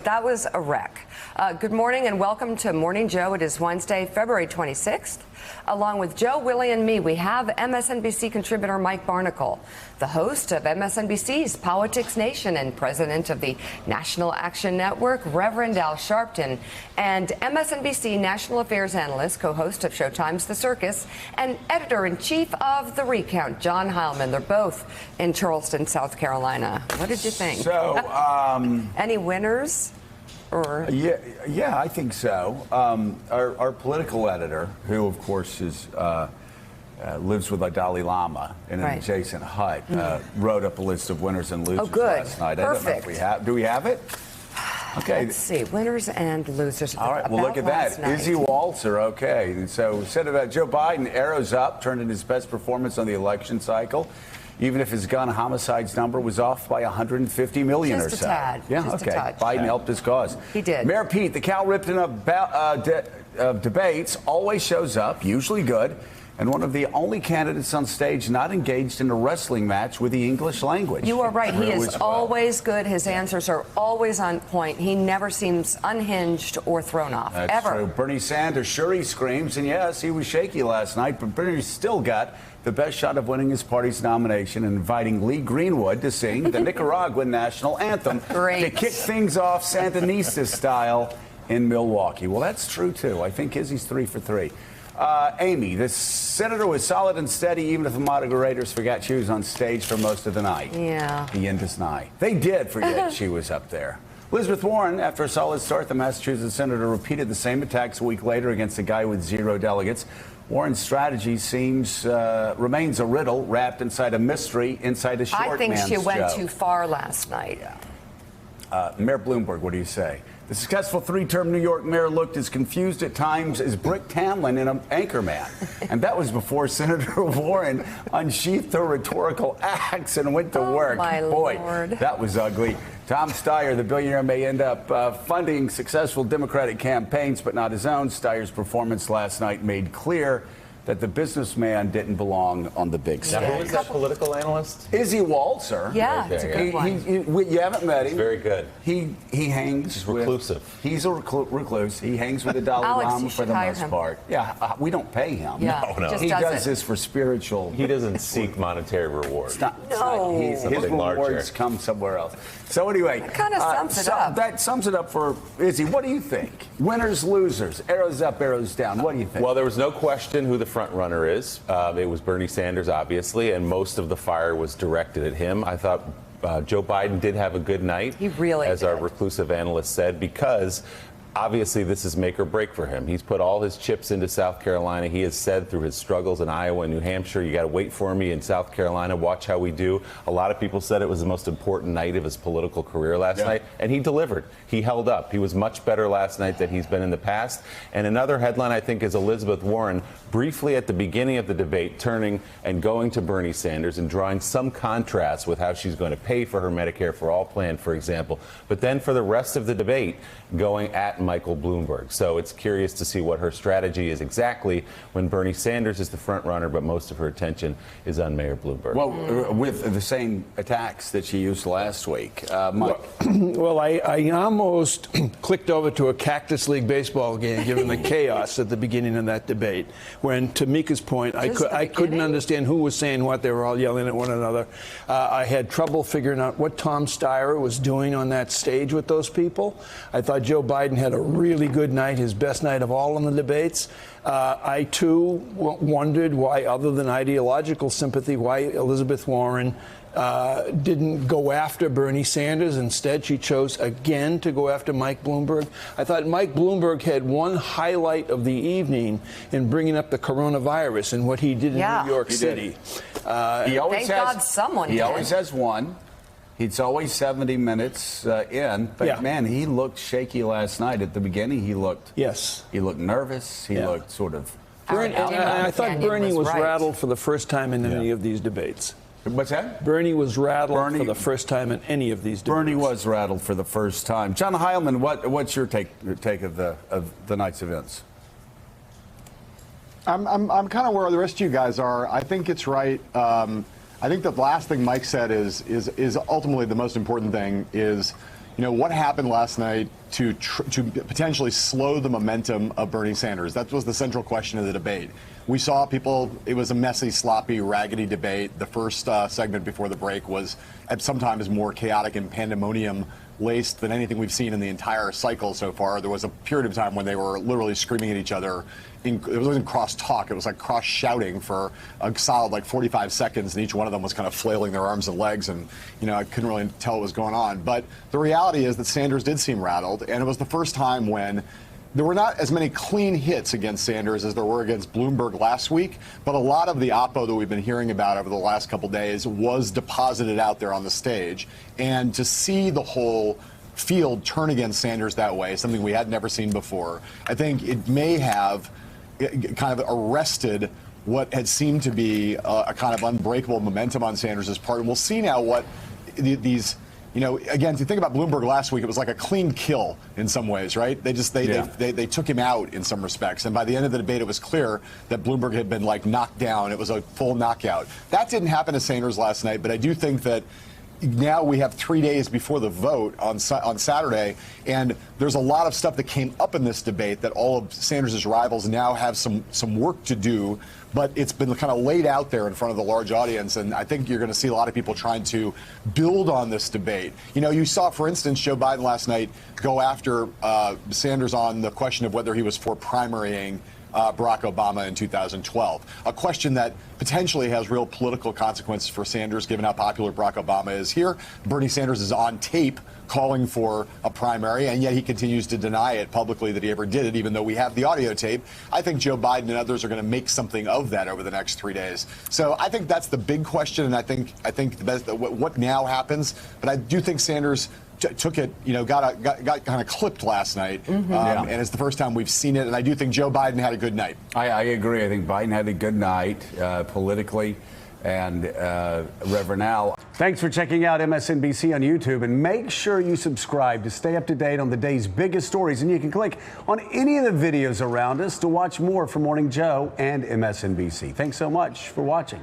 That was a wreck. Good morning and welcome to Morning Joe. It is Wednesday, February 26th. Along with Joe, Willie, and me, we have MSNBC contributor Mike Barnicle, the host of MSNBC's Politics Nation and president of the National Action Network, Reverend Al Sharpton, and MSNBC national affairs analyst, co-host of Showtime's The Circus, and editor-in-chief of The Recount, John Heilemann. They're both in Charleston, South Carolina. What did you think? So, any winners? Or? Yeah, I think so. Our political editor, who of course is lives with the Dalai Lama in an adjacent hut, wrote up a list of winners and losers last night. Perfect. I don't know if we have. Do we have it? Okay. Let's see. Winners and losers. All right. Well, look at that. Izzy Walzer. Okay. And so said about Joe Biden, arrows up, turned in his best performance on the election cycle, even if his gun homicides number was off by 150 million just or so. A tad. Yeah, just okay. A touch. Biden helped his cause. He did. Mayor Pete, the Cal Ripken of debates, always shows up, usually good, and one of the only candidates on stage not engaged in a wrestling match with the English language. You are right. He is always good. His answers are always on point. He never seems unhinged or thrown off. That's ever. True. Bernie Sanders, sure he screams, and yes, he was shaky last night, but Bernie still got the best shot of winning his party's nomination and inviting Lee Greenwood to sing the Nicaraguan national anthem to kick things off Sandinista style in Milwaukee. Well, that's true, too. I think Izzy's 3 for 3. Amy, the senator was solid and steady even if the moderators forgot she was on stage for most of the night. Yeah. The end is nigh. They did forget she was up there. Elizabeth Warren, after a solid start, the Massachusetts senator repeated the same attacks a week later against a guy with 0 delegates. Warren's strategy remains a riddle wrapped inside a mystery inside a short man's I think she went joke. Too far last night. Yeah. Mayor Bloomberg, what do you say? The successful 3-term New York mayor looked as confused at times as Brick Tamland in Anchorman. And that was before Senator Warren unsheathed her rhetorical axe and went to work. My Boy, Lord. that was ugly. Tom Steyer, the billionaire, may end up funding successful Democratic campaigns, but not his own. Steyer's performance last night made clear that the businessman didn't belong on the big stage. Now, who is that political analyst? Izzy Walzer. Yeah, it's a good one. You haven't met him. He's very good. He hangs. He's reclusive. He's a recluse. He hangs with the Dalai Lama for the most part. Yeah, we don't pay him. Yeah, no. Just He does does it. this for spiritual. He doesn't seek monetary reward. No. His Something rewards larger. come somewhere else. So anyway, That kind of sums it up. That sums it up for Izzy. What do you think? Winners, losers, arrows up, arrows down. What do you think? Well, there was no question who the front runner is. It was Bernie Sanders, obviously, and most of the fire was directed at him. I thought Joe Biden did have a good night. He really as did. our reclusive analyst said, because obviously this is make or break for him. He's put all his chips into South Carolina. He has said through his struggles in Iowa and New Hampshire, you got to wait for me in South Carolina, watch how we do. A lot of people said it was the most important night of his political career last night, and he delivered. He held up. He was much better last night than he's been in the past. And another headline, I think, is Elizabeth Warren briefly at the beginning of the debate turning and going to Bernie Sanders and drawing some contrast with how she's going to pay for her Medicare for All plan, for example. But then for the rest of the debate, going at Michael Bloomberg. So it's curious to see what her strategy is exactly when Bernie Sanders is the front runner, but most of her attention is on Mayor Bloomberg. Well, with the same attacks that she used last week. Mike. Well, I almost clicked over to a Cactus League baseball game, given the chaos at the beginning of that debate. When, to Mika's point, I couldn't understand who was saying what. They were all yelling at one another. I had trouble figuring out what Tom Steyer was doing on that stage with those people. I thought Joe Biden had a really good night, his best night of all in the debates. I, too, wondered why, other than ideological sympathy, why Elizabeth Warren didn't go after Bernie Sanders. Instead, she chose again to go after Mike Bloomberg. I thought Mike Bloomberg had one highlight of the evening in bringing up the coronavirus and what he did in New York City. He always Thank God someone He did. always has one. He's always 70 minutes in, but man, he looked shaky last night. At the beginning, he looked nervous. He looked sort of. I thought Bernie was right. rattled for the first time in any of these debates. What's that? Bernie was rattled for the first time in any of these debates. Bernie was rattled for the first time. John Heilemann, what's your take of the night's events? I'm kind of where the rest of you guys are. I think it's right. I think the last thing Mike said is ultimately the most important thing is, what happened last night to potentially slow the momentum of Bernie Sanders? That was the central question of the debate. We saw people, it was a messy, sloppy, raggedy debate. The first segment before the break was sometimes more chaotic and pandemonium laced than anything we've seen in the entire cycle so far. There was a period of time when they were literally screaming at each other. It wasn't cross talk, it was like cross shouting for a solid 45 seconds, and each one of them was kind of flailing their arms and legs, and I couldn't really tell what was going on. But the reality is that Sanders did seem rattled, and it was the first time when there were not as many clean hits against Sanders as there were against Bloomberg last week, but a lot of the oppo that we've been hearing about over the last couple days was deposited out there on the stage. And to see the whole field turn against Sanders that way, something we had never seen before, I think it may have kind of arrested what had seemed to be a kind of unbreakable momentum on Sanders' part. And we'll see now what these... again, to think about Bloomberg last week, it was like a clean kill in some ways, right? They took him out in some respects. And by the end of the debate, it was clear that Bloomberg had been knocked down. It was a full knockout. That didn't happen to Sanders last night, but I do think that now we have 3 days before the vote on Saturday, and there's a lot of stuff that came up in this debate that all of Sanders' rivals now have some work to do, but it's been kind of laid out there in front of the large audience, and I think you're going to see a lot of people trying to build on this debate. You saw, for instance, Joe Biden last night go after Sanders on the question of whether he was for primarying Barack Obama in 2012, a question that potentially has real political consequences for Sanders, given how popular Barack Obama is here. Bernie Sanders is on tape calling for a primary, and yet he continues to deny it publicly that he ever did it, even though we have the audio tape. I think Joe Biden and others are going to make something of that over the next 3 days. So I think that's the big question, and I think the best, what now happens. But I do think Sanders took it, got kind of clipped last night, and it's the first time we've seen it. And I do think Joe Biden had a good night. I agree. I think Biden had a good night politically. And Reverend Al, thanks for checking out MSNBC on YouTube, and make sure you subscribe to stay up to date on the day's biggest stories. And you can click on any of the videos around us to watch more from Morning Joe and MSNBC. Thanks so much for watching.